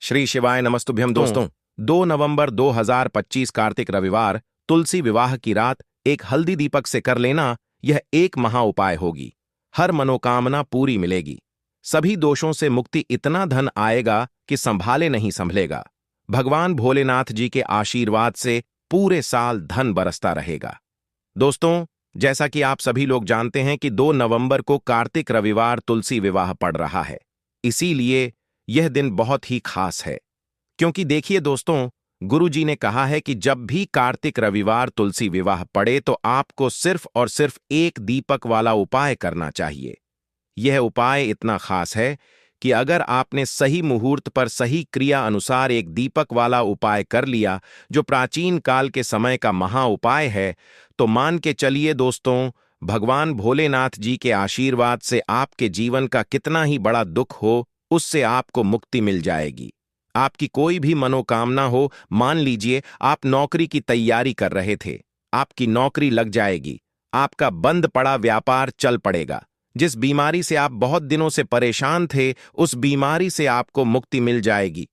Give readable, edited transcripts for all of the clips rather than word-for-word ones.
श्री शिवाय नमस्तुभ्यम दोस्तों। 2 नवंबर 2025 कार्तिक रविवार तुलसी विवाह की रात एक हल्दी दीपक से कर लेना, यह एक महा उपाय होगी। हर मनोकामना पूरी मिलेगी। सभी दोषों से मुक्ति, इतना धन आएगा कि संभाले नहीं संभलेगा। भगवान भोलेनाथ जी के आशीर्वाद से पूरे साल धन बरसता रहेगा। दोस्तों, जैसा कि आप सभी लोग जानते हैं कि 2 नवंबर को कार्तिक रविवार तुलसी विवाह पड़ रहा है। इसीलिए यह दिन बहुत ही खास है, क्योंकि देखिए दोस्तों, गुरु जी ने कहा है कि जब भी कार्तिक रविवार तुलसी विवाह पड़े तो आपको सिर्फ और सिर्फ एक दीपक वाला उपाय करना चाहिए। यह उपाय इतना खास है कि अगर आपने सही मुहूर्त पर सही क्रिया अनुसार एक दीपक वाला उपाय कर लिया, जो प्राचीन काल के समय का महा उपाय है, तो मान के चलिए दोस्तों, भगवान भोलेनाथ जी के आशीर्वाद से आपके जीवन का कितना ही बड़ा दुख हो, उससे आपको मुक्ति मिल जाएगी। आपकी कोई भी मनोकामना हो, मान लीजिए आप नौकरी की तैयारी कर रहे थे, आपकी नौकरी लग जाएगी। आपका बंद पड़ा व्यापार चल पड़ेगा। जिस बीमारी से आप बहुत दिनों से परेशान थे, उस बीमारी से आपको मुक्ति मिल जाएगी।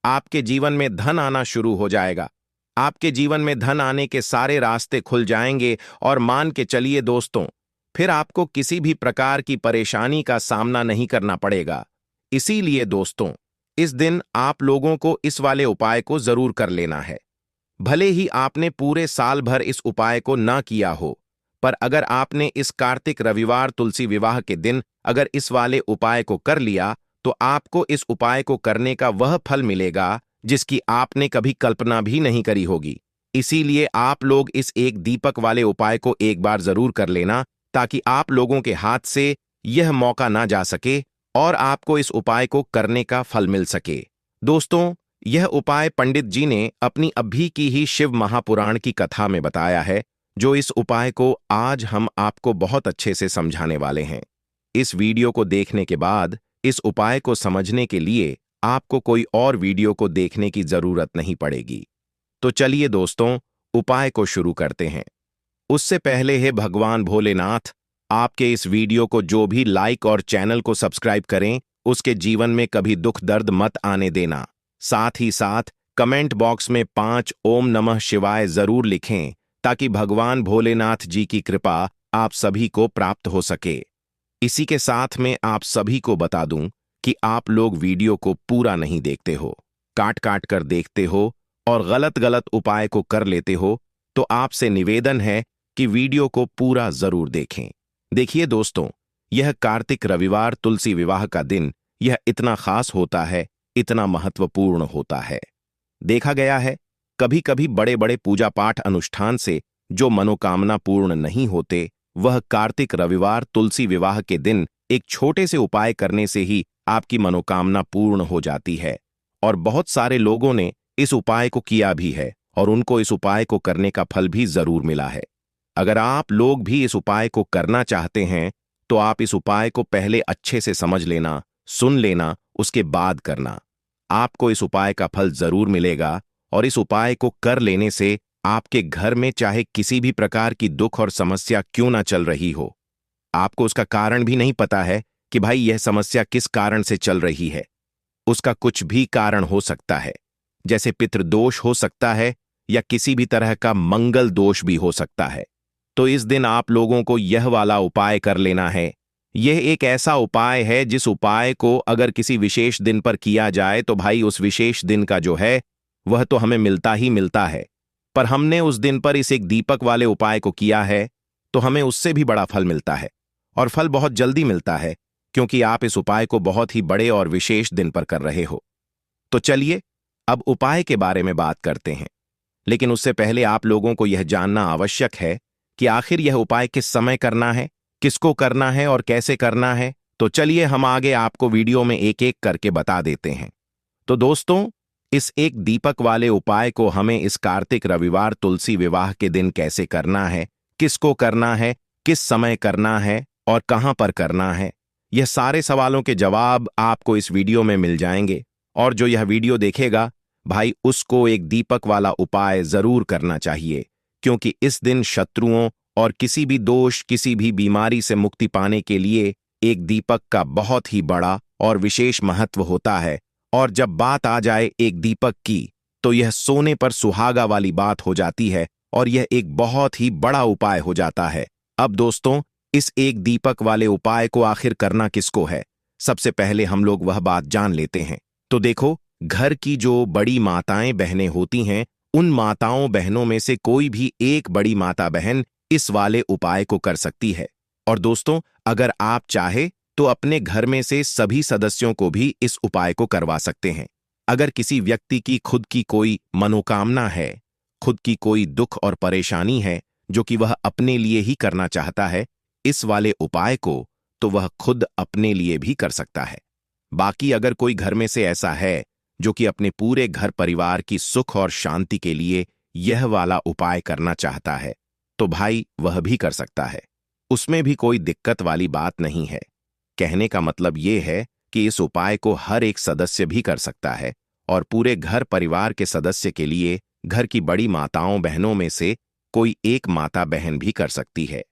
आपके जीवन में धन आना शुरू हो जाएगा। आपके जीवन में धन आने के सारे रास्ते खुल जाएंगे और मान के चलिए दोस्तों, फिर आपको किसी भी प्रकार की परेशानी का सामना नहीं करना पड़ेगा। इसीलिए दोस्तों, इस दिन आप लोगों को इस वाले उपाय को जरूर कर लेना है। भले ही आपने पूरे साल भर इस उपाय को ना किया हो, पर अगर आपने इस कार्तिक रविवार तुलसी विवाह के दिन अगर इस वाले उपाय को कर लिया, तो आपको इस उपाय को करने का वह फल मिलेगा जिसकी आपने कभी कल्पना भी नहीं करी होगी। इसीलिए आप लोग इस एक दीपक वाले उपाय को एक बार जरूर कर लेना, ताकि आप लोगों के हाथ से यह मौका ना जा सके और आपको इस उपाय को करने का फल मिल सके। दोस्तों, यह उपाय पंडित जी ने अपनी अभी की ही शिव महापुराण की कथा में बताया है, जो इस उपाय को आज हम आपको बहुत अच्छे से समझाने वाले हैं। इस वीडियो को देखने के बाद इस उपाय को समझने के लिए आपको कोई और वीडियो को देखने की जरूरत नहीं पड़ेगी। तो चलिए दोस्तों, उपाय को शुरू करते हैं। उससे पहले है भगवान भोलेनाथ, आपके इस वीडियो को जो भी लाइक और चैनल को सब्सक्राइब करें, उसके जीवन में कभी दुख दर्द मत आने देना। साथ ही साथ कमेंट बॉक्स में 5 ओम नमः शिवाय जरूर लिखें, ताकि भगवान भोलेनाथ जी की कृपा आप सभी को प्राप्त हो सके। इसी के साथ में आप सभी को बता दूं कि आप लोग वीडियो को पूरा नहीं देखते हो, काट काट कर देखते हो और गलत गलत उपाय को कर लेते हो, तो आपसे निवेदन है कि वीडियो को पूरा जरूर देखें। देखिए दोस्तों, यह कार्तिक रविवार तुलसी विवाह का दिन यह इतना खास होता है, इतना महत्वपूर्ण होता है। देखा गया है, कभी कभी बड़े बड़े पूजा पाठ अनुष्ठान से जो मनोकामना पूर्ण नहीं होते, वह कार्तिक रविवार तुलसी विवाह के दिन एक छोटे से उपाय करने से ही आपकी मनोकामना पूर्ण हो जाती है। और बहुत सारे लोगों ने इस उपाय को किया भी है और उनको इस उपाय को करने का फल भी जरूर मिला है। अगर आप लोग भी इस उपाय को करना चाहते हैं, तो आप इस उपाय को पहले अच्छे से समझ लेना, सुन लेना, उसके बाद करना। आपको इस उपाय का फल जरूर मिलेगा और इस उपाय को कर लेने से आपके घर में चाहे किसी भी प्रकार की दुख और समस्या क्यों ना चल रही हो, आपको उसका कारण भी नहीं पता है कि भाई यह समस्या किस कारण से चल रही है। उसका कुछ भी कारण हो सकता है, जैसे पितृदोष हो सकता है या किसी भी तरह का मंगल दोष भी हो सकता है। तो इस दिन आप लोगों को यह वाला उपाय कर लेना है। यह एक ऐसा उपाय है जिस उपाय को अगर किसी विशेष दिन पर किया जाए, तो भाई उस विशेष दिन का जो है वह तो हमें मिलता ही मिलता है। पर हमने उस दिन पर इस एक दीपक वाले उपाय को किया है, तो हमें उससे भी बड़ा फल मिलता है, और फल बहुत जल्दी मिलता है, क्योंकि आप इस उपाय को बहुत ही बड़े और विशेष दिन पर कर रहे हो। तो चलिए अब उपाय के बारे में बात करते हैं। लेकिन उससे पहले आप लोगों को यह जानना आवश्यक है कि आखिर यह उपाय किस समय करना है, किसको करना है और कैसे करना है। तो चलिए हम आगे आपको वीडियो में एक एक करके बता देते हैं। तो दोस्तों, इस एक दीपक वाले उपाय को हमें इस कार्तिक रविवार तुलसी विवाह के दिन कैसे करना है, किसको करना है, किस समय करना है और कहां पर करना है, यह सारे सवालों के जवाब आपको इस वीडियो में मिल जाएंगे। और जो यह वीडियो देखेगा भाई, उसको एक दीपक वाला उपाय जरूर करना चाहिए, क्योंकि इस दिन शत्रुओं और किसी भी दोष, किसी भी बीमारी से मुक्ति पाने के लिए एक दीपक का बहुत ही बड़ा और विशेष महत्व होता है। और जब बात आ जाए एक दीपक की, तो यह सोने पर सुहागा वाली बात हो जाती है और यह एक बहुत ही बड़ा उपाय हो जाता है। अब दोस्तों, इस एक दीपक वाले उपाय को आखिर करना किसको है? सबसे पहले हम लोग वह बात जान लेते हैं। तो देखो, घर की जो बड़ी माताएं बहनें होती हैं, उन माताओं बहनों में से कोई भी एक बड़ी माता बहन इस वाले उपाय को कर सकती है। और दोस्तों, अगर आप चाहे तो अपने घर में से सभी सदस्यों को भी इस उपाय को करवा सकते हैं। अगर किसी व्यक्ति की खुद की कोई मनोकामना है, खुद की कोई दुख और परेशानी है जो कि वह अपने लिए ही करना चाहता है इस वाले उपाय को, तो वह खुद अपने लिए भी कर सकता है। बाकी अगर कोई घर में से ऐसा है जो कि अपने पूरे घर परिवार की सुख और शांति के लिए यह वाला उपाय करना चाहता है, तो भाई वह भी कर सकता है। उसमें भी कोई दिक्कत वाली बात नहीं है। कहने का मतलब ये है कि इस उपाय को हर एक सदस्य भी कर सकता है और पूरे घर परिवार के सदस्य के लिए घर की बड़ी माताओं बहनों में से कोई एक माता बहन भी कर सकती है।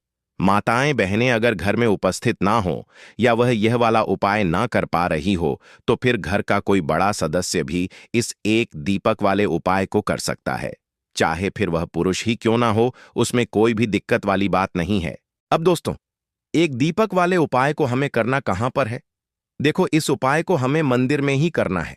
माताएं बहनें अगर घर में उपस्थित ना हो या वह यह वाला उपाय ना कर पा रही हो, तो फिर घर का कोई बड़ा सदस्य भी इस एक दीपक वाले उपाय को कर सकता है। चाहे फिर वह पुरुष ही क्यों ना हो, उसमें कोई भी दिक्कत वाली बात नहीं है। अब दोस्तों, एक दीपक वाले उपाय को हमें करना कहां पर है? देखो, इस उपाय को हमें मंदिर में ही करना है।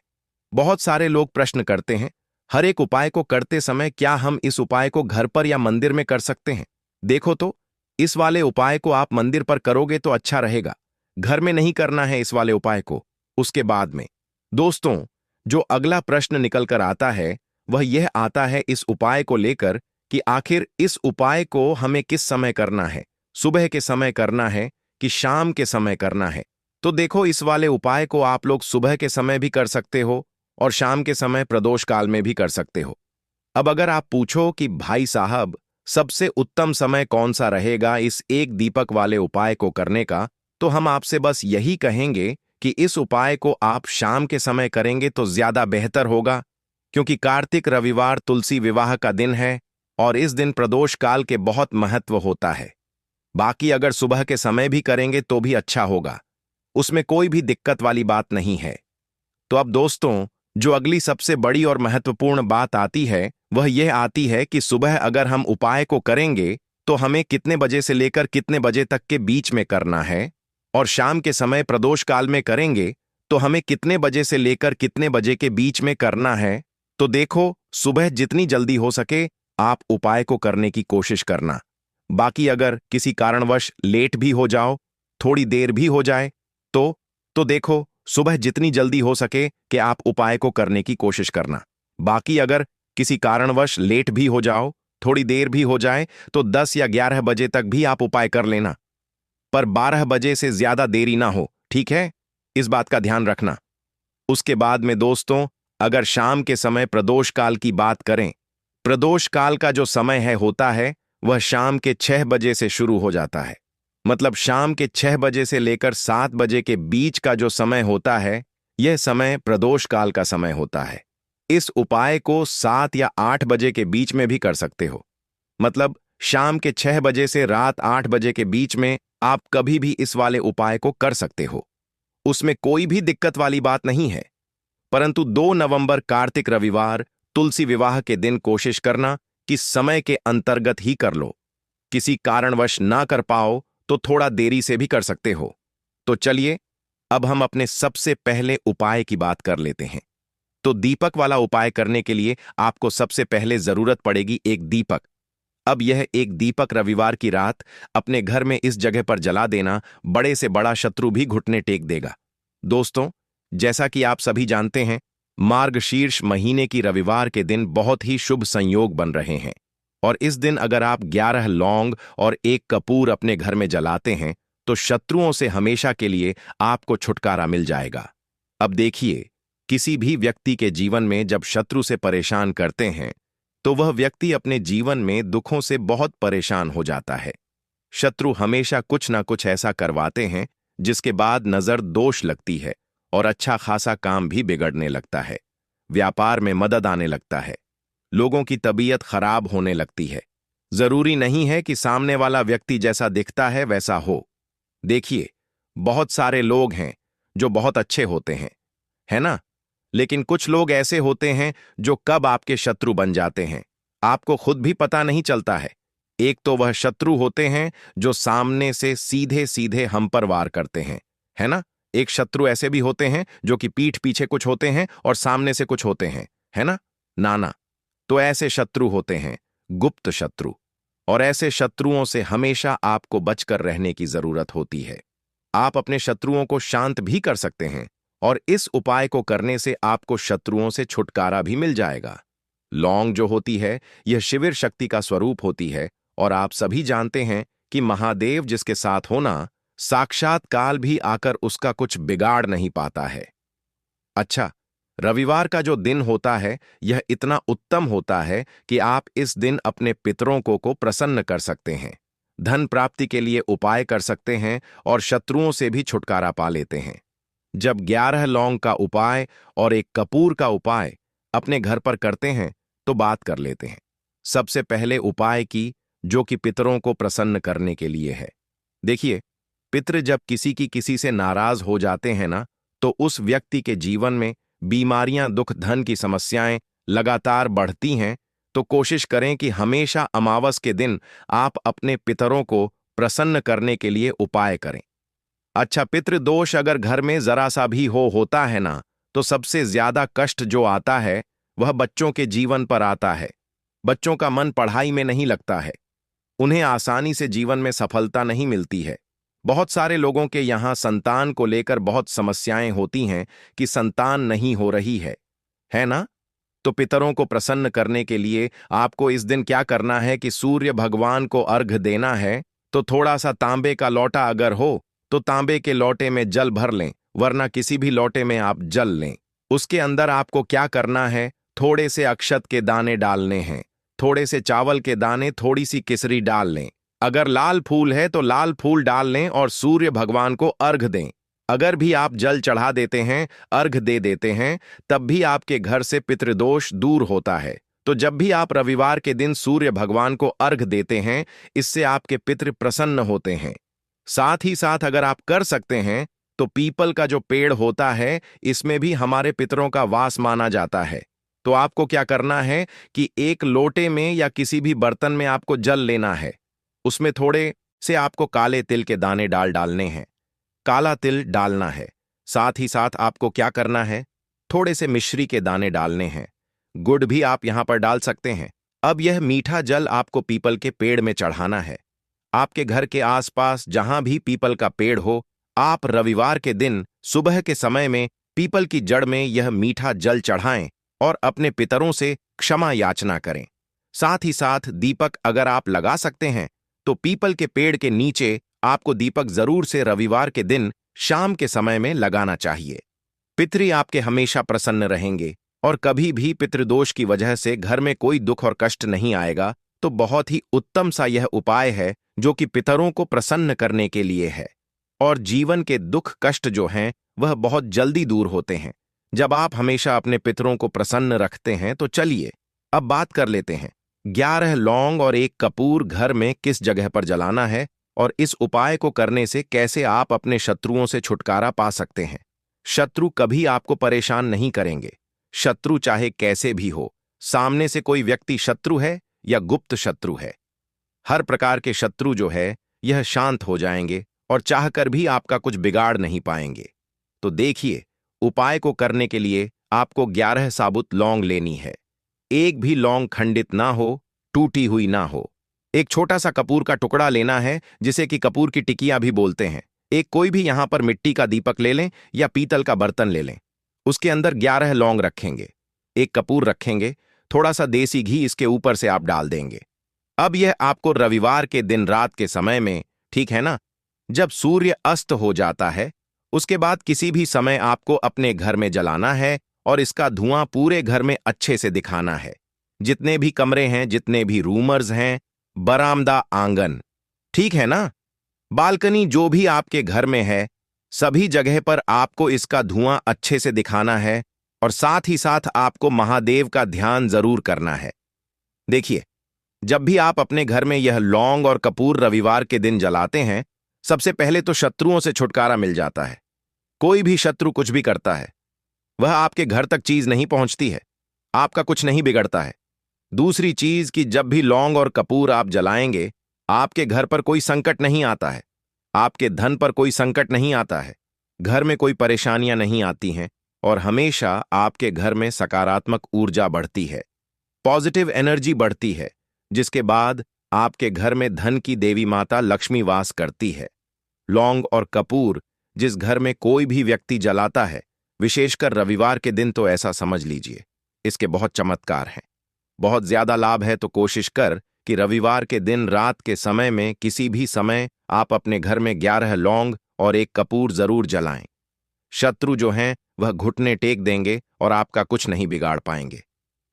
बहुत सारे लोग प्रश्न करते हैं, हर एक उपाय को करते समय क्या हम इस उपाय को घर पर या मंदिर में कर सकते हैं? देखो तो, इस वाले उपाय को आप मंदिर पर करोगे तो अच्छा रहेगा। घर में नहीं करना है इस वाले उपाय को। उसके बाद में दोस्तों, जो अगला प्रश्न निकल कर आता है वह यह आता है इस उपाय को लेकर कि आखिर इस उपाय को हमें किस समय करना है? सुबह के समय करना है कि शाम के समय करना है? तो देखो, इस वाले उपाय को आप लोग सुबह के समय भी कर सकते हो और शाम के समय प्रदोष काल में भी कर सकते हो। अब अगर आप पूछो कि भाई साहब, सबसे उत्तम समय कौन सा रहेगा इस एक दीपक वाले उपाय को करने का, तो हम आपसे बस यही कहेंगे कि इस उपाय को आप शाम के समय करेंगे तो ज्यादा बेहतर होगा, क्योंकि कार्तिक रविवार तुलसी विवाह का दिन है और इस दिन प्रदोष काल के बहुत महत्व होता है। बाकी अगर सुबह के समय भी करेंगे तो भी अच्छा होगा, उसमें कोई भी दिक्कत वाली बात नहीं है। तो अब दोस्तों, जो अगली सबसे बड़ी और महत्वपूर्ण बात आती है वह यह आती है कि सुबह अगर हम उपाय को करेंगे तो हमें कितने बजे से लेकर कितने बजे तक के बीच में करना है, और शाम के समय प्रदोष काल में करेंगे तो हमें कितने बजे से लेकर कितने बजे के बीच में करना है। तो देखो, सुबह जितनी जल्दी हो सके आप उपाय को करने की कोशिश करना। बाकी अगर किसी कारणवश लेट भी हो जाओ, थोड़ी देर भी हो जाए, तो देखो, सुबह जितनी जल्दी हो सके कि आप उपाय को करने की कोशिश करना। बाकी अगर किसी कारणवश लेट भी हो जाओ, थोड़ी देर भी हो जाए, तो 10 या 11 बजे तक भी आप उपाय कर लेना, पर 12 बजे से ज्यादा देरी ना हो, ठीक है? इस बात का ध्यान रखना। उसके बाद में दोस्तों, अगर शाम के समय प्रदोष काल की बात करें, प्रदोष काल का जो समय होता है वह शाम के 6 बजे से शुरू हो जाता है। मतलब शाम के 6 बजे से लेकर 7 बजे के बीच का जो समय होता है, यह समय प्रदोष काल का समय होता है। इस उपाय को 7 या 8 बजे के बीच में भी कर सकते हो। मतलब शाम के 6 बजे से रात 8 बजे के बीच में आप कभी भी इस वाले उपाय को कर सकते हो, उसमें कोई भी दिक्कत वाली बात नहीं है। परंतु 2 नवंबर कार्तिक रविवार तुलसी विवाह के दिन कोशिश करना कि समय के अंतर्गत ही कर लो। किसी कारणवश ना कर पाओ तो थोड़ा देरी से भी कर सकते हो। तो चलिए, अब हम अपने सबसे पहले उपाय की बात कर लेते हैं। तो दीपक वाला उपाय करने के लिए आपको सबसे पहले जरूरत पड़ेगी एक दीपक। अब यह एक दीपक रविवार की रात अपने घर में इस जगह पर जला देना, बड़े से बड़ा शत्रु भी घुटने टेक देगा। दोस्तों, जैसा कि आप सभी जानते हैं, मार्गशीर्ष महीने की रविवार के दिन बहुत ही शुभ संयोग बन रहे हैं, और इस दिन अगर आप 11 लौंग और 1 कपूर अपने घर में जलाते हैं तो शत्रुओं से हमेशा के लिए आपको छुटकारा मिल जाएगा। अब देखिए, किसी भी व्यक्ति के जीवन में जब शत्रु से परेशान करते हैं तो वह व्यक्ति अपने जीवन में दुखों से बहुत परेशान हो जाता है। शत्रु हमेशा कुछ ना कुछ ऐसा करवाते हैं जिसके बाद नजर दोष लगती है और अच्छा खासा काम भी बिगड़ने लगता है, व्यापार में मदद आने लगता है, लोगों की तबीयत खराब होने लगती है। जरूरी नहीं है कि सामने वाला व्यक्ति जैसा दिखता है वैसा हो। देखिए, बहुत सारे लोग हैं जो बहुत अच्छे होते हैं, है ना? लेकिन कुछ लोग ऐसे होते हैं जो कब आपके शत्रु बन जाते हैं आपको खुद भी पता नहीं चलता है। एक तो वह शत्रु होते हैं जो सामने से सीधे सीधे हम पर वार करते हैं, है ना। एक शत्रु ऐसे भी होते हैं जो कि पीठ पीछे कुछ होते हैं और सामने से कुछ होते हैं, है ना। नाना, तो ऐसे शत्रु होते हैं गुप्त शत्रु, और ऐसे शत्रुओं से हमेशा आपको बचकर रहने की जरूरत होती है। आप अपने शत्रुओं को शांत भी कर सकते हैं और इस उपाय को करने से आपको शत्रुओं से छुटकारा भी मिल जाएगा। लौंग जो होती है यह शिविर शक्ति का स्वरूप होती है, और आप सभी जानते हैं कि महादेव जिसके साथ होना, साक्षात काल भी आकर उसका कुछ बिगाड़ नहीं पाता है। अच्छा, रविवार का जो दिन होता है यह इतना उत्तम होता है कि आप इस दिन अपने पितरों को प्रसन्न कर सकते हैं, धन प्राप्ति के लिए उपाय कर सकते हैं और शत्रुओं से भी छुटकारा पा लेते हैं। जब 11 लौंग का उपाय और एक कपूर का उपाय अपने घर पर करते हैं तो बात कर लेते हैं। सबसे पहले उपाय की, जो कि पितरों को प्रसन्न करने के लिए है। देखिए, पितृ जब किसी से नाराज हो जाते हैं ना, तो उस व्यक्ति के जीवन में बीमारियां, दुख, धन की समस्याएं लगातार बढ़ती हैं। तो कोशिश करें कि हमेशा अमावस के दिन आप अपने पितरों को प्रसन्न करने के लिए उपाय करें। अच्छा, पितृदोष अगर घर में जरा सा भी होता है ना, तो सबसे ज्यादा कष्ट जो आता है वह बच्चों के जीवन पर आता है। बच्चों का मन पढ़ाई में नहीं लगता है, उन्हें आसानी से जीवन में सफलता नहीं मिलती है। बहुत सारे लोगों के यहाँ संतान को लेकर बहुत समस्याएं होती हैं कि संतान नहीं हो रही है ना। तो पितरों को प्रसन्न करने के लिए आपको इस दिन क्या करना है कि सूर्य भगवान को अर्घ देना है। तो थोड़ा सा तांबे का लोटा अगर हो तो तांबे के लोटे में जल भर लें, वरना किसी भी लोटे में आप जल लें। उसके अंदर आपको क्या करना है, थोड़े से अक्षत के दाने डालने हैं, थोड़े से चावल के दाने, थोड़ी सी केसरी डाल लें। अगर लाल फूल है तो लाल फूल डाल लें और सूर्य भगवान को अर्घ दें। अगर भी आप जल चढ़ा देते हैं, अर्घ दे देते हैं, तब भी आपके घर से पितृदोष दूर होता है। तो जब भी आप रविवार के दिन सूर्य भगवान को अर्घ देते हैं, इससे आपके पितृ प्रसन्न होते हैं। साथ ही साथ अगर आप कर सकते हैं तो पीपल का जो पेड़ होता है, इसमें भी हमारे पितरों का वास माना जाता है। तो आपको क्या करना है कि एक लोटे में या किसी भी बर्तन में आपको जल लेना है, उसमें थोड़े से आपको काले तिल के दाने डालने हैं, काला तिल डालना है। साथ ही साथ आपको क्या करना है, थोड़े से मिश्री के दाने डालने हैं, गुड़ भी आप यहां पर डाल सकते हैं। अब यह मीठा जल आपको पीपल के पेड़ में चढ़ाना है। आपके घर के आसपास जहां भी पीपल का पेड़ हो, आप रविवार के दिन सुबह के समय में पीपल की जड़ में यह मीठा जल चढ़ाएं और अपने पितरों से क्षमा याचना करें। साथ ही साथ दीपक अगर आप लगा सकते हैं तो पीपल के पेड़ के नीचे आपको दीपक जरूर से रविवार के दिन शाम के समय में लगाना चाहिए। पितृ आपके हमेशा प्रसन्न रहेंगे और कभी भी पितृदोष की वजह से घर में कोई दुख और कष्ट नहीं आएगा। तो बहुत ही उत्तम सा यह उपाय है जो कि पितरों को प्रसन्न करने के लिए है, और जीवन के दुख कष्ट जो हैं वह बहुत जल्दी दूर होते हैं जब आप हमेशा अपने पितरों को प्रसन्न रखते हैं। तो चलिए अब बात कर लेते हैं 11 लौंग और एक कपूर घर में किस जगह पर जलाना है और इस उपाय को करने से कैसे आप अपने शत्रुओं से छुटकारा पा सकते हैं। शत्रु कभी आपको परेशान नहीं करेंगे। शत्रु चाहे कैसे भी हो, सामने से कोई व्यक्ति शत्रु है या गुप्त शत्रु है, हर प्रकार के शत्रु जो है यह शांत हो जाएंगे और चाहकर भी आपका कुछ बिगाड़ नहीं पाएंगे। तो देखिए, उपाय को करने के लिए आपको 11 साबुत लौंग लेनी है। एक भी लौंग खंडित ना हो, टूटी हुई ना हो। एक छोटा सा कपूर का टुकड़ा लेना है, जिसे कि कपूर की टिकिया भी बोलते हैं। एक कोई भी यहां पर मिट्टी का दीपक ले लें या पीतल का बर्तन ले लें। उसके अंदर 11 लौंग रखेंगे, एक कपूर रखेंगे, थोड़ा सा देसी घी इसके ऊपर से आप डाल देंगे। अब यह आपको रविवार के दिन रात के समय में, ठीक है ना, जब सूर्य अस्त हो जाता है, उसके बाद किसी भी समय आपको अपने घर में जलाना है और इसका धुआं पूरे घर में अच्छे से दिखाना है। जितने भी कमरे हैं, जितने भी रूमर्स हैं, बरामदा, आंगन, ठीक है ना, बालकनी, जो भी आपके घर में है, सभी जगह पर आपको इसका धुआं अच्छे से दिखाना है। और साथ ही साथ आपको महादेव का ध्यान जरूर करना है। देखिए, जब भी आप अपने घर में यह लौंग और कपूर रविवार के दिन जलाते हैं, सबसे पहले तो शत्रुओं से छुटकारा मिल जाता है। कोई भी शत्रु कुछ भी करता है, वह आपके घर तक चीज नहीं पहुंचती है, आपका कुछ नहीं बिगड़ता है। दूसरी चीज कि जब भी लौंग और कपूर आप जलाएंगे, आपके घर पर कोई संकट नहीं आता है, आपके धन पर कोई संकट नहीं आता है, घर में कोई परेशानियां नहीं आती हैं और हमेशा आपके घर में सकारात्मक ऊर्जा बढ़ती है, पॉजिटिव एनर्जी बढ़ती है, जिसके बाद आपके घर में धन की देवी माता लक्ष्मी वास करती है। लौंग और कपूर जिस घर में कोई भी व्यक्ति जलाता है, विशेषकर रविवार के दिन, तो ऐसा समझ लीजिए इसके बहुत चमत्कार हैं। बहुत ज्यादा लाभ है तो कोशिश कर कि रविवार के दिन रात के समय में किसी भी समय आप अपने घर में 11 लौंग और 1 कपूर जरूर जलाएं। शत्रु जो हैं वह घुटने टेक देंगे और आपका कुछ नहीं बिगाड़ पाएंगे।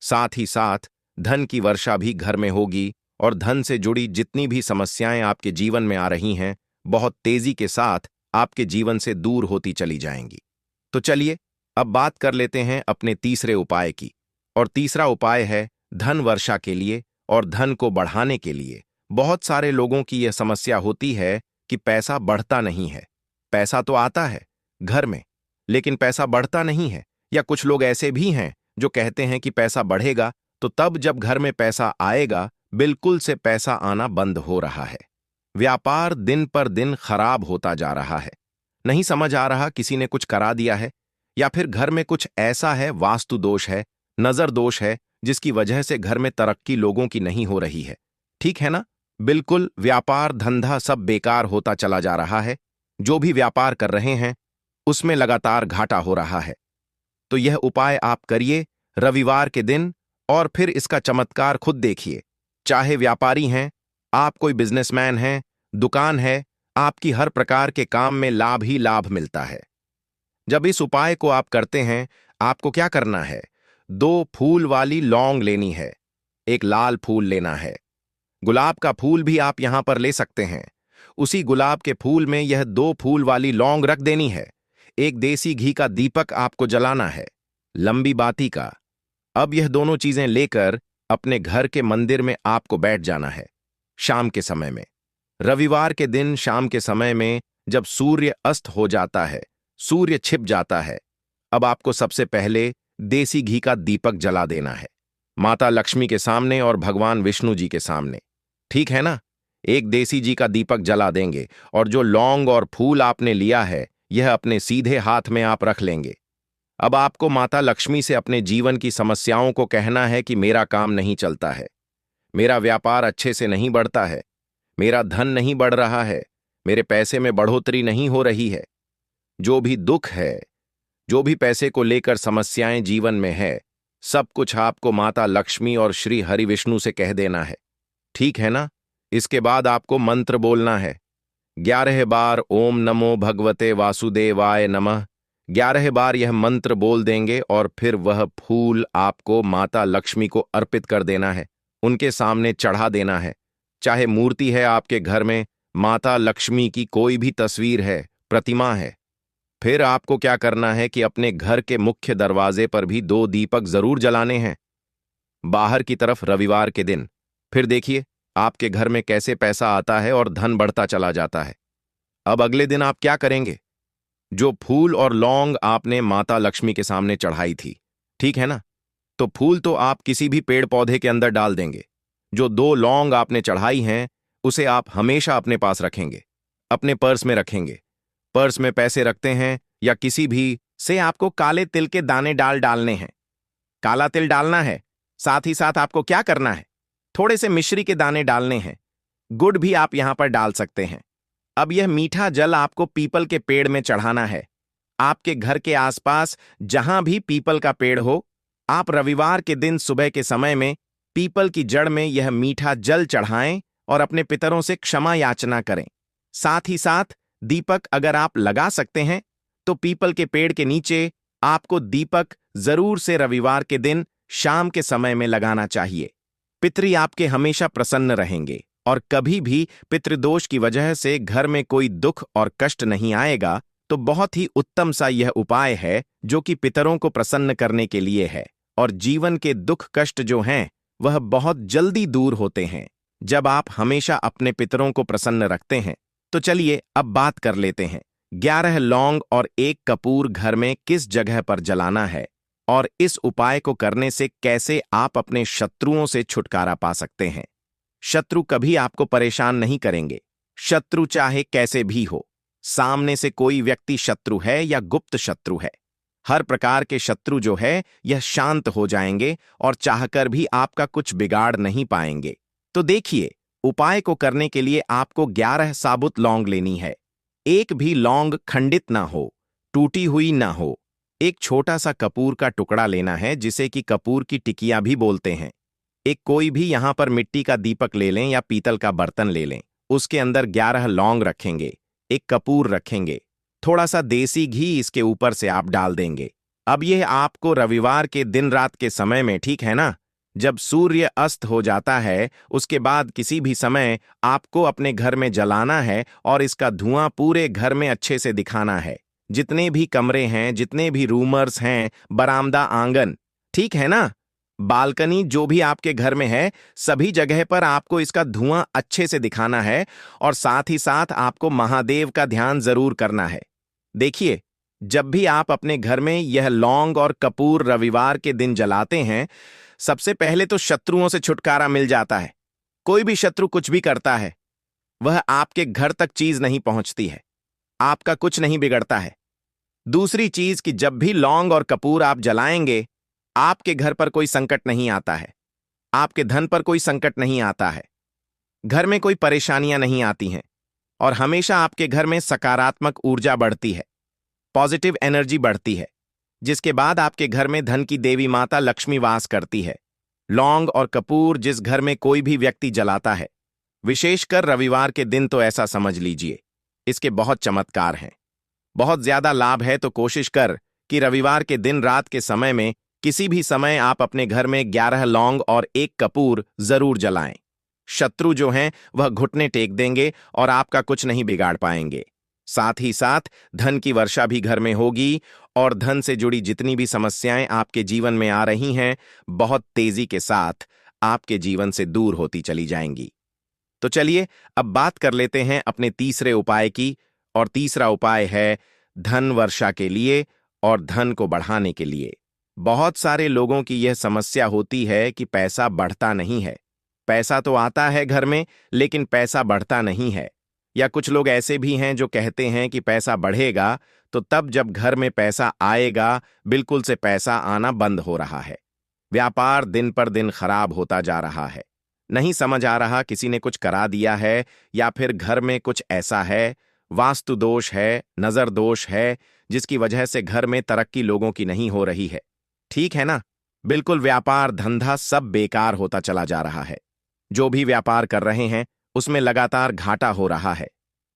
साथ ही साथ धन की वर्षा भी घर में होगी और धन से जुड़ी जितनी भी समस्याएं आपके जीवन में आ रही हैं, बहुत तेजी के साथ आपके जीवन से दूर होती चली जाएंगी। तो चलिए अब बात कर लेते हैं अपने तीसरे उपाय की। और तीसरा उपाय है धन वर्षा के लिए और धन को बढ़ाने के लिए। बहुत सारे लोगों की यह समस्या होती है कि पैसा बढ़ता नहीं है। पैसा तो आता है घर में, लेकिन पैसा बढ़ता नहीं है। या कुछ लोग ऐसे भी हैं जो कहते हैं कि पैसा बढ़ेगा तो तब जब घर में पैसा आएगा, बिल्कुल से पैसा आना बंद हो रहा है। व्यापार दिन पर दिन खराब होता जा रहा है। नहीं समझ आ रहा किसी ने कुछ करा दिया है या फिर घर में कुछ ऐसा है, वास्तु दोष है, नजर दोष है, जिसकी वजह से घर में तरक्की लोगों की नहीं हो रही है। ठीक है ना? बिल्कुल व्यापार धंधा सब बेकार होता चला जा रहा है। जो भी व्यापार कर रहे हैं उसमें लगातार घाटा हो रहा है। तो यह उपाय आप करिए रविवार के दिन और फिर इसका चमत्कार खुद देखिए। चाहे व्यापारी हैं, आप कोई बिजनेसमैन हैं, दुकान है, आपकी हर प्रकार के काम में लाभ ही लाभ मिलता है। जब इस उपाय को आप करते हैं, आपको क्या करना है? 2 फूल वाली लौंग लेनी है, 1 लाल फूल लेना है। गुलाब का फूल भी आप यहां पर ले सकते हैं। उसी गुलाब के फूल में यह 2 फूल वाली लौंग रख देनी है। 1 देसी घी का दीपक आपको जलाना है, लंबी बाती का। अब यह दोनों चीजें लेकर अपने घर के मंदिर में आपको बैठ जाना है शाम के समय में। रविवार के दिन शाम के समय में जब सूर्य अस्त हो जाता है, सूर्य छिप जाता है, अब आपको सबसे पहले देसी घी का दीपक जला देना है, माता लक्ष्मी के सामने और भगवान विष्णु जी के सामने। ठीक है ना? 1 देसी घी का दीपक जला देंगे और जो लौंग और फूल आपने लिया है, यह अपने सीधे हाथ में आप रख लेंगे। अब आपको माता लक्ष्मी से अपने जीवन की समस्याओं को कहना है कि मेरा काम नहीं चलता है, मेरा व्यापार अच्छे से नहीं बढ़ता है, मेरा धन नहीं बढ़ रहा है, मेरे पैसे में बढ़ोतरी नहीं हो रही है। जो भी दुख है, जो भी पैसे को लेकर समस्याएं जीवन में है, सब कुछ आपको माता लक्ष्मी और श्री हरि विष्णु से कह देना है। ठीक है ना? इसके बाद आपको मंत्र बोलना है 11 बार, ओम नमो भगवते वासुदेवाय नमः। 11 बार यह मंत्र बोल देंगे और फिर वह फूल आपको माता लक्ष्मी को अर्पित कर देना है, उनके सामने चढ़ा देना है। चाहे मूर्ति है आपके घर में, माता लक्ष्मी की कोई भी तस्वीर है, प्रतिमा है। फिर आपको क्या करना है कि अपने घर के मुख्य दरवाजे पर भी 2 दीपक जरूर जलाने हैं, बाहर की तरफ रविवार के दिन। फिर देखिए आपके घर में कैसे पैसा आता है और धन बढ़ता चला जाता है। अब अगले दिन आप क्या करेंगे? जो फूल और लौंग आपने माता लक्ष्मी के सामने चढ़ाई थी, ठीक है ना, तो फूल तो आप किसी भी पेड़ पौधे के अंदर डाल देंगे। जो 2 लौंग आपने चढ़ाई हैं उसे आप हमेशा अपने पास रखेंगे, अपने पर्स में रखेंगे। पर्स में पैसे रखते हैं या किसी भी से आपको काले तिल के दाने डालने हैं। काला तिल डालना है, साथ ही साथ आपको क्या करना है? थोड़े से मिश्री के दाने डालने हैं। गुड़ भी आप यहां पर डाल सकते हैं। अब यह मीठा जल आपको पीपल के पेड़ में चढ़ाना है। आपके घर के आसपास जहां भी पीपल का पेड़ हो, आप रविवार के दिन सुबह के समय में पीपल की जड़ में यह मीठा जल चढ़ाएं और अपने पितरों से क्षमा याचना करें। साथ ही साथ दीपक अगर आप लगा सकते हैं तो पीपल के पेड़ के नीचे आपको दीपक जरूर से रविवार के दिन शाम के समय में लगाना चाहिए। पितृ आपके हमेशा प्रसन्न रहेंगे और कभी भी पितृदोष की वजह से घर में कोई दुख और कष्ट नहीं आएगा। तो बहुत ही उत्तम सा यह उपाय है जो कि पितरों को प्रसन्न करने के लिए है और जीवन के दुख कष्ट जो हैं वह बहुत जल्दी दूर होते हैं जब आप हमेशा अपने पितरों को प्रसन्न रखते हैं। तो चलिए अब बात कर लेते हैं 11 लौंग और 1 कपूर घर में किस जगह पर जलाना है और इस उपाय को करने से कैसे आप अपने शत्रुओं से छुटकारा पा सकते हैं। शत्रु कभी आपको परेशान नहीं करेंगे। शत्रु चाहे कैसे भी हो, सामने से कोई व्यक्ति शत्रु है या गुप्त शत्रु है, हर प्रकार के शत्रु जो है यह शांत हो जाएंगे और चाहकर भी आपका कुछ बिगाड़ नहीं पाएंगे। तो देखिए, उपाय को करने के लिए आपको 11 साबुत लौंग लेनी है। एक भी लौंग खंडित ना हो, टूटी हुई ना हो। एक छोटा सा कपूर का टुकड़ा लेना है, जिसे कि कपूर की टिकिया भी बोलते हैं। एक कोई भी यहां पर मिट्टी का दीपक ले लें या पीतल का बर्तन ले लें। उसके अंदर 11 लौंग रखेंगे, एक कपूर रखेंगे, थोड़ा सा देसी घी इसके ऊपर से आप डाल देंगे। अब यह आपको रविवार के दिन रात के समय में, ठीक है ना, जब सूर्य अस्त हो जाता है, उसके बाद किसी भी समय आपको अपने घर में जलाना है और इसका धुआं पूरे घर में अच्छे से दिखाना है। जितने भी कमरे हैं, जितने भी रूमर्स हैं, बरामदा, आंगन, ठीक है ना, बालकनी, जो भी आपके घर में है, सभी जगह पर आपको इसका धुआं अच्छे से दिखाना है और साथ ही साथ आपको महादेव का ध्यान जरूर करना है। देखिए, जब भी आप अपने घर में यह लौंग और कपूर रविवार के दिन जलाते हैं, सबसे पहले तो शत्रुओं से छुटकारा मिल जाता है। कोई भी शत्रु कुछ भी करता है, वह आपके घर तक चीज नहीं पहुंचती है, आपका कुछ नहीं बिगड़ता है। दूसरी चीज कि जब भी लौंग और कपूर आप जलाएंगे, आपके घर पर कोई संकट नहीं आता है, आपके धन पर कोई संकट नहीं आता है, घर में कोई परेशानियां नहीं आती हैं और हमेशा आपके घर में सकारात्मक ऊर्जा बढ़ती है, पॉजिटिव एनर्जी बढ़ती है, जिसके बाद आपके घर में धन की देवी माता लक्ष्मी वास करती है। लौंग और कपूर जिस घर में कोई भी व्यक्ति जलाता है, विशेषकर रविवार के दिन, तो ऐसा समझ लीजिए इसके बहुत चमत्कार हैं, बहुत ज्यादा लाभ है। तो कोशिश कर कि रविवार के दिन रात के समय में किसी भी समय आप अपने घर में 11 लौंग और 1 कपूर जरूर जलाएं। शत्रु जो हैं वह घुटने टेक देंगे और आपका कुछ नहीं बिगाड़ पाएंगे। साथ ही साथ धन की वर्षा भी घर में होगी और धन से जुड़ी जितनी भी समस्याएं आपके जीवन में आ रही हैं, बहुत तेजी के साथ आपके जीवन से दूर होती चली जाएंगी। तो चलिए अब बात कर लेते हैं अपने तीसरे उपाय की, और तीसरा उपाय है धन वर्षा के लिए और धन को बढ़ाने के लिए। बहुत सारे लोगों की यह समस्या होती है कि पैसा बढ़ता नहीं है। पैसा तो आता है घर में, लेकिन पैसा बढ़ता नहीं है। या कुछ लोग ऐसे भी हैं जो कहते हैं कि पैसा बढ़ेगा, तो तब जब घर में पैसा आएगा, बिल्कुल से पैसा आना बंद हो रहा है। व्यापार दिन पर दिन खराब होता जा रहा है। नहीं समझ आ रहा, किसी ने कुछ करा दिया है या फिर घर में कुछ ऐसा है, वास्तु दोष है, नजर दोष है, जिसकी वजह से घर में तरक्की लोगों की नहीं हो रही है। ठीक है ना, बिल्कुल व्यापार धंधा सब बेकार होता चला जा रहा है। जो भी व्यापार कर रहे हैं उसमें लगातार घाटा हो रहा है।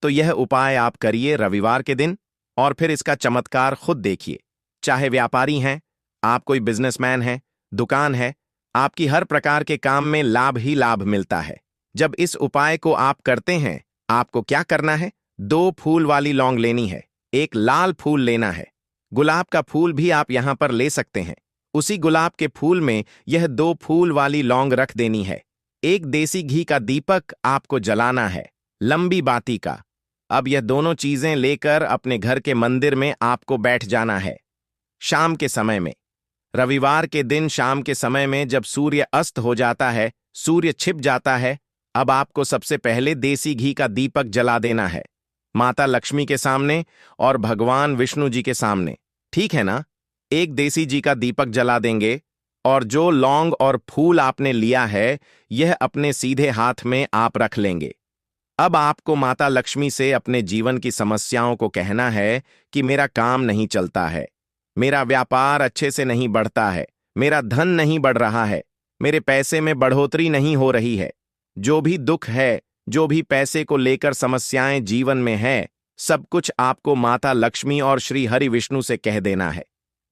तो यह उपाय आप करिए रविवार के दिन और फिर इसका चमत्कार खुद देखिए। चाहे व्यापारी हैं, आप कोई बिजनेसमैन हैं, दुकान है, आपकी हर प्रकार के काम में लाभ ही लाभ मिलता है। जब इस उपाय को आप करते हैं, आपको क्या करना है, 2 फूल वाली लौंग लेनी है, 1 लाल फूल लेना है, गुलाब का फूल भी आप यहां पर ले सकते हैं। उसी गुलाब के फूल में यह 2 फूल वाली लौंग रख देनी है। 1 देसी घी का दीपक आपको जलाना है, लंबी बाती का। अब यह दोनों चीजें लेकर अपने घर के मंदिर में आपको बैठ जाना है। शाम के समय में, रविवार के दिन शाम के समय में जब सूर्य अस्त हो जाता है, सूर्य छिप जाता है, अब आपको सबसे पहले देसी घी का दीपक जला देना है, माता लक्ष्मी के सामने और भगवान विष्णु जी के सामने। ठीक है ना, 1 देसी घी का दीपक जला देंगे और जो लौंग और फूल आपने लिया है, यह अपने सीधे हाथ में आप रख लेंगे। अब आपको माता लक्ष्मी से अपने जीवन की समस्याओं को कहना है कि मेरा काम नहीं चलता है, मेरा व्यापार अच्छे से नहीं बढ़ता है, मेरा धन नहीं बढ़ रहा है, मेरे पैसे में बढ़ोतरी नहीं हो रही है। जो भी दुख है, जो भी पैसे को लेकर समस्याएं जीवन में है, सब कुछ आपको माता लक्ष्मी और श्री हरि विष्णु से कह देना है।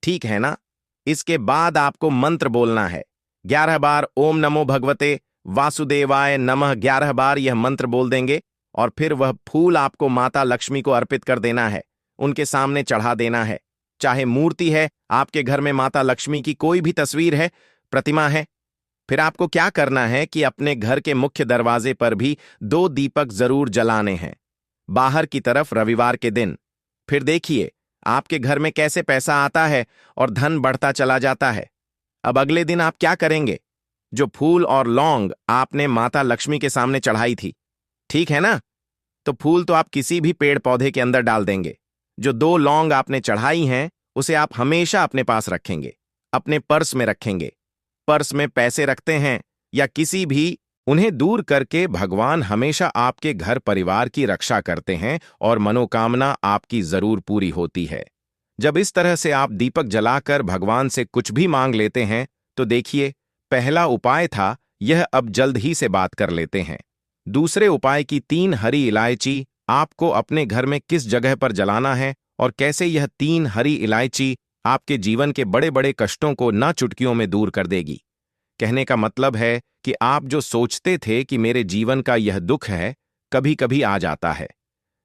ठीक है ना, इसके बाद आपको मंत्र बोलना है। 11 बार ओम नमो भगवते वासुदेवाय नमः 11 बार यह मंत्र बोल देंगे और फिर वह फूल आपको माता लक्ष्मी को अर्पित कर देना है, उनके सामने चढ़ा देना है। चाहे मूर्ति है, आपके घर में माता लक्ष्मी की कोई भी तस्वीर है, प्रतिमा है, फिर आपको क्या करना है कि अपने घर के मुख्य दरवाजे पर भी 2 दीपक जरूर जलाने हैं। बाहर की तरफ रविवार के दिन फिर देखिए आपके घर में कैसे पैसा आता है और धन बढ़ता चला जाता है। अब अगले दिन आप क्या करेंगे? जो फूल और लौंग आपने माता लक्ष्मी के सामने चढ़ाई थी, ठीक है ना, तो फूल तो आप किसी भी पेड़ पौधे के अंदर डाल देंगे। जो 2 लौंग आपने चढ़ाई हैं उसे आप हमेशा अपने पास रखेंगे, अपने पर्स में रखेंगे। पर्स में पैसे रखते हैं या किसी भी, उन्हें दूर करके भगवान हमेशा आपके घर परिवार की रक्षा करते हैं और मनोकामना आपकी जरूर पूरी होती है। जब इस तरह से आप दीपक जलाकर भगवान से कुछ भी मांग लेते हैं तो देखिए, पहला उपाय था यह, अब जल्द ही से बात कर लेते हैं। दूसरे उपाय की 3 हरी इलायची आपको अपने घर में किस जगह पर जलाना है और कैसे यह 3 हरी इलायची आपके जीवन के बड़े बड़े कष्टों को ना चुटकियों में दूर कर देगी। कहने का मतलब है कि आप जो सोचते थे कि मेरे जीवन का यह दुख है, कभी कभी आ जाता है।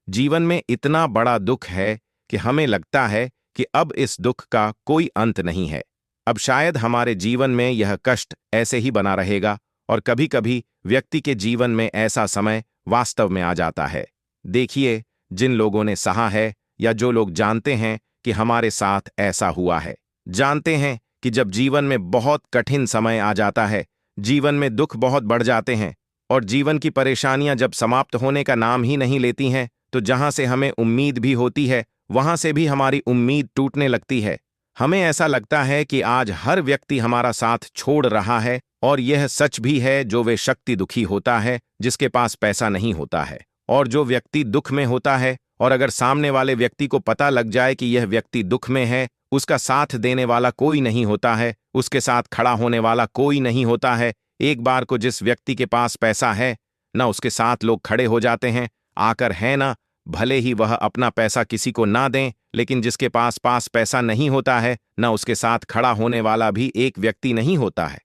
जीवन में इतना बड़ा दुख है कि हमें लगता है कि अब इस दुख का कोई अंत नहीं है। अब शायद हमारे जीवन में यह कष्ट ऐसे ही बना रहेगा और कभी कभी व्यक्ति के जीवन में ऐसा समय वास्तव में आ जाता है। देखिए, जिन लोगों ने सहा है या जो लोग जानते हैं कि हमारे साथ ऐसा हुआ है, जानते हैं कि जब जीवन में बहुत कठिन समय आ जाता है, जीवन में दुख बहुत बढ़ जाते हैं और जीवन की परेशानियां जब समाप्त होने का नाम ही नहीं लेती हैं, तो जहां से हमें उम्मीद भी होती है वहां से भी हमारी उम्मीद टूटने लगती है। हमें ऐसा लगता है कि आज हर व्यक्ति हमारा साथ छोड़ रहा है और यह सच भी है। जो वे शक्ति दुखी होता है जिसके पास पैसा नहीं होता है, और जो व्यक्ति दुख में होता है और अगर सामने वाले व्यक्ति को पता लग जाए कि यह व्यक्ति दुख में है, उसका साथ देने वाला कोई नहीं होता है, उसके साथ खड़ा होने वाला कोई नहीं होता है। एक बार को जिस व्यक्ति के पास पैसा है ना, उसके साथ लोग खड़े हो जाते हैं आकर, है ना, भले ही वह अपना पैसा किसी को ना दें, लेकिन जिसके पास पैसा नहीं होता है ना, उसके साथ खड़ा होने वाला भी एक व्यक्ति नहीं होता है।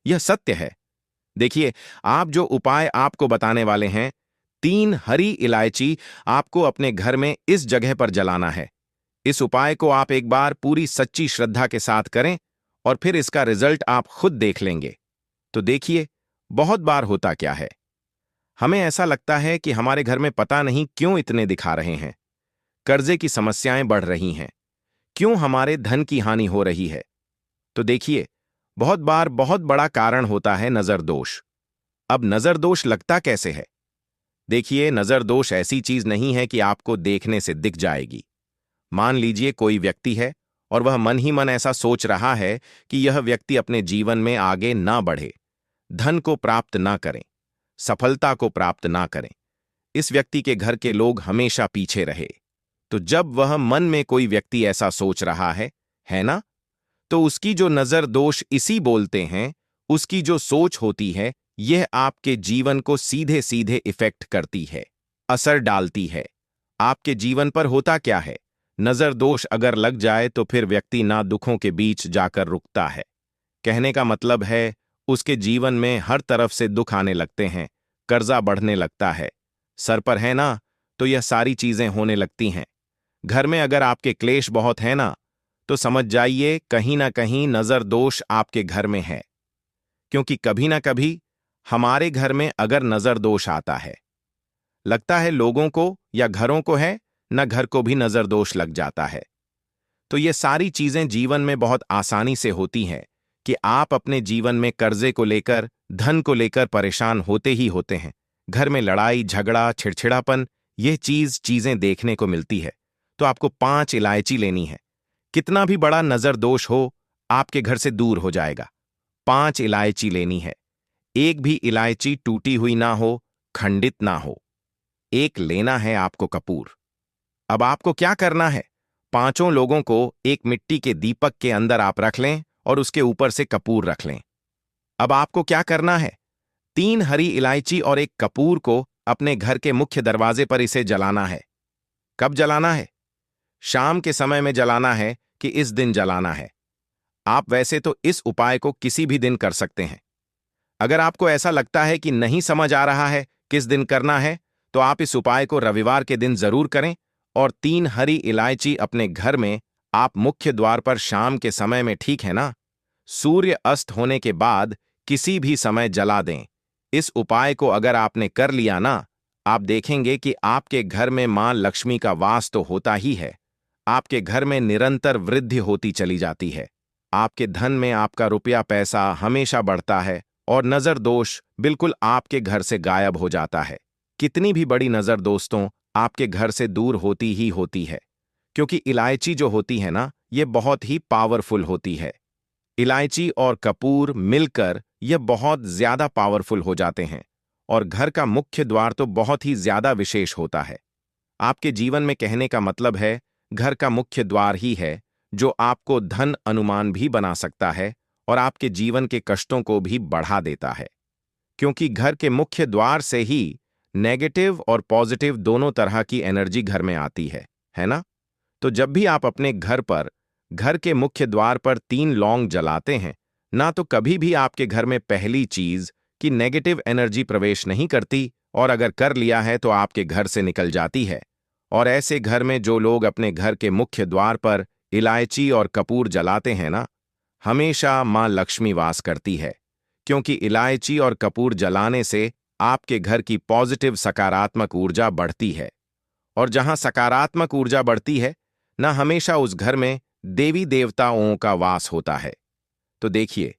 यह सत्य है। देखिए, आप जो उपाय आपको बताने वाले हैं, 3 हरी इलायची आपको अपने घर में इस जगह पर जलाना है। इस उपाय को आप एक बार पूरी सच्ची श्रद्धा के साथ करें और फिर इसका रिजल्ट आप खुद देख लेंगे। तो देखिए, बहुत बार होता क्या है, हमें ऐसा लगता है कि हमारे घर में पता नहीं क्यों इतने दिखा रहे हैं, कर्जे की समस्याएं बढ़ रही हैं, क्यों हमारे धन की हानि हो रही है। तो देखिए, बहुत बार बहुत बड़ा कारण होता है नजर दोष। अब नजर दोष लगता कैसे है? देखिए, नजर दोष ऐसी चीज नहीं है कि आपको देखने से दिख जाएगी। मान लीजिए कोई व्यक्ति है और वह मन ही मन ऐसा सोच रहा है कि यह व्यक्ति अपने जीवन में आगे ना बढ़े, धन को प्राप्त ना करें, सफलता को प्राप्त ना करें, इस व्यक्ति के घर के लोग हमेशा पीछे रहे। तो जब वह मन में कोई व्यक्ति ऐसा सोच रहा है ना, तो उसकी जो नजर दोष इसी बोलते हैं, उसकी जो सोच होती है, यह आपके जीवन को सीधे सीधे इफेक्ट करती है, असर डालती है। आपके जीवन पर होता क्या है, नजर दोष अगर लग जाए तो फिर व्यक्ति ना दुखों के बीच जाकर रुकता है। कहने का मतलब है, उसके जीवन में हर तरफ से दुख आने लगते हैं, कर्जा बढ़ने लगता है, सर पर है ना, तो यह सारी चीजें होने लगती हैं। घर में अगर आपके क्लेश बहुत है ना, तो समझ जाइए कहीं ना कहीं नजर दोष आपके घर में है। क्योंकि कभी ना कभी हमारे घर में अगर नजर दोष आता है, लगता है लोगों को या घरों को है ना, घर को भी नजर दोष लग जाता है। तो ये सारी चीजें जीवन में बहुत आसानी से होती हैं कि आप अपने जीवन में कर्जे को लेकर, धन को लेकर परेशान होते ही होते हैं। घर में लड़ाई झगड़ा चिड़चिड़ापन, ये चीजें देखने को मिलती है। तो आपको 5 इलायची लेनी है। कितना भी बड़ा नजर दोष हो, आपके घर से दूर हो जाएगा। 5 इलायची लेनी है। एक भी इलायची टूटी हुई ना हो, खंडित ना हो। एक लेना है आपको कपूर। अब आपको क्या करना है, 5 लोगों को एक मिट्टी के दीपक के अंदर आप रख लें और उसके ऊपर से कपूर रख लें। अब आपको क्या करना है, 3 हरी इलायची और एक कपूर को अपने घर के मुख्य दरवाजे पर इसे जलाना है। कब जलाना है? शाम के समय में जलाना है कि इस दिन जलाना है? आप वैसे तो इस उपाय को किसी भी दिन कर सकते हैं। अगर आपको ऐसा लगता है कि नहीं समझ आ रहा है किस दिन करना है, तो आप इस उपाय को रविवार के दिन जरूर करें और 3 हरी इलायची अपने घर में आप मुख्य द्वार पर शाम के समय में, ठीक है ना, सूर्य अस्त होने के बाद किसी भी समय जला दें। इस उपाय को अगर आपने कर लिया ना, आप देखेंगे कि आपके घर में मां लक्ष्मी का वास तो होता ही है, आपके घर में निरंतर वृद्धि होती चली जाती है। आपके धन में आपका रुपया पैसा हमेशा बढ़ता है और नजर दोष बिल्कुल आपके घर से गायब हो जाता है। कितनी भी बड़ी नजर दोस्तों आपके घर से दूर होती ही होती है, क्योंकि इलायची जो होती है ना, ये बहुत ही पावरफुल होती है। इलायची और कपूर मिलकर ये बहुत ज्यादा पावरफुल हो जाते हैं और घर का मुख्य द्वार तो बहुत ही ज्यादा विशेष होता है। आपके जीवन में कहने का मतलब है घर का मुख्य द्वार ही है जो आपको धन अनुमान भी बना सकता है और आपके जीवन के कष्टों को भी बढ़ा देता है, क्योंकि घर के मुख्य द्वार से ही नेगेटिव और पॉजिटिव दोनों तरह की एनर्जी घर में आती है ना? तो जब भी आप अपने घर पर घर के मुख्य द्वार पर 3 लौंग जलाते हैं ना, तो कभी भी आपके घर में पहली चीज कि नेगेटिव एनर्जी प्रवेश नहीं करती, और अगर कर लिया है तो आपके घर से निकल जाती है। और ऐसे घर में जो लोग अपने घर के मुख्य द्वार पर इलायची और कपूर जलाते हैं ना, हमेशा मां लक्ष्मी वास करती है, क्योंकि इलायची और कपूर जलाने से आपके घर की पॉजिटिव सकारात्मक ऊर्जा बढ़ती है। और जहां सकारात्मक ऊर्जा बढ़ती है ना, हमेशा उस घर में देवी देवताओं का वास होता है। तो देखिए,